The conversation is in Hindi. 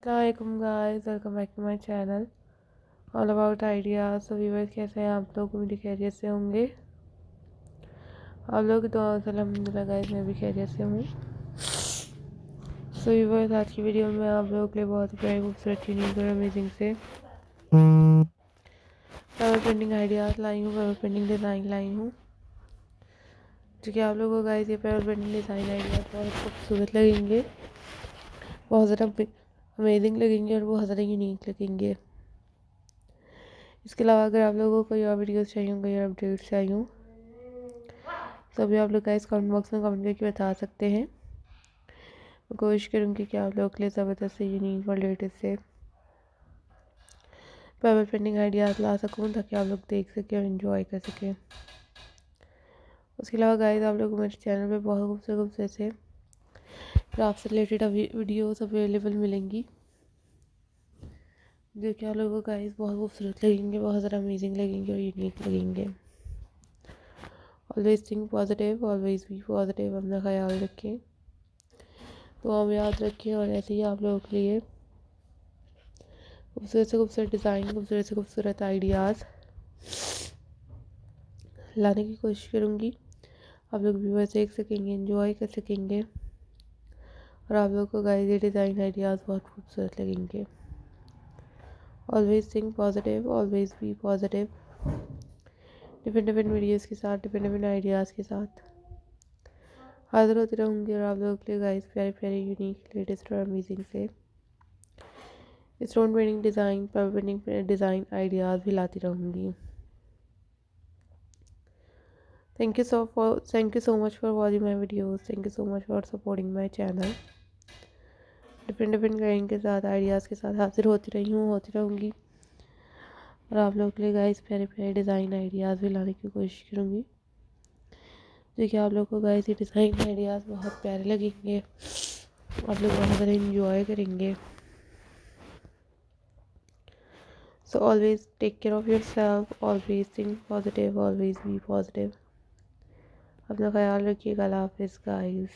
Assalamu-Alaikum guys, welcome back to my channel all about ideas। तो व्यूअर्स कैसे हैं आप लोग? मेरी खैरियत से होंगे आप लोग की दुआओं से अल्हम्दुलिल्लाह गाइस मैं भी खैरियत से हूँ। तो व्यूअर्स आज की वीडियो में आप लोगों के लिए बहुत ही प्यारी खूबसूरत यूनिक और अमेजिंग से पेपर प्रिंटिंग आइडियाज़ लाई हूँ, पेपर प्रिंटिंग डिज़ाइन लाई हूँ जो कि आप लोगों को गाइस ये पेपर प्रिंटिंग डिज़ाइन आइडियाज़ बहुत खूबसूरत लगेंगे, बहुत ज़्यादा अमेजिंग लगेंगे और बहुत ज़्यादा यूनिक लगेंगे। इसके अलावा अगर आप लोगों को कोई और वीडियोस चाहिए हों, कोई और अपडेट्स चाहिए हों तो भी आप लोग गाइस कमेंट बॉक्स में कमेंट करके बता सकते हैं। मैं कोशिश करूँगी कि आप लोगों के लिए ज़बरदस्त से यूनिक और लेटेस्ट से पेपर प्रिंटिंग आइडियाज़ ला सकूँ ताकि आप लोग देख सकें और इन्जॉय कर सकें। उसके अलावा गाइस आप लोग को मेरे चैनल पे बहुत खूबसूरत से क्राफ्ट से रिलेटेड वीडियोस अवेलेबल मिलेंगी जो कि आप लोगों को गाइस बहुत खूबसूरत लगेंगे, बहुत ज़्यादा अमेजिंग लगेंगे और यूनिक लगेंगे। Always think positive, always be positive, अपना ख्याल रखें, तो हम याद रखें और ऐसे ही आप लोगों के लिए खूबसूरत से खूबसूरत डिज़ाइन, खूबसूरत से खूबसूरत आइडियाज़ लाने की कोशिश करूँगी। आप लोग व्यूअर्स देख सकेंगे, एंजॉय कर सकेंगे और आप लोगों को गाइस ये डिज़ाइन आइडियाज़ बहुत खूबसूरत लगेंगे। Always think positive, always be positive. Different videos के साथ, डिफरेंट आइडियाज़ के साथ हाजिर होती रहूँगी और आप लोगों के लिए गाइस प्यारे प्यारे यूनिक लेटेस्ट और अमेजिंग से stone painting design, paper painting design ideas भी लाती रहूँगी। Thank you so much for watching my videos, thank you so much for supporting my channel. Different crime के साथ, आइडियाज़ के साथ हाजिर होती रहूँगी और आप लोगों के लिए गाइस प्यारे प्यारे डिज़ाइन आइडियाज़ भी लाने की कोशिश करूँगी जो कि आप लोगों को गाइस ये डिज़ाइन आइडियाज़ बहुत प्यारे लगेंगे, आप लोग बहुत ज़्यादा इंजॉय करेंगे। So always take care of yourself, always think positive, always be positive. अपना ख्याल रखिएगा। अल्लाह हाफिज़ गाइस।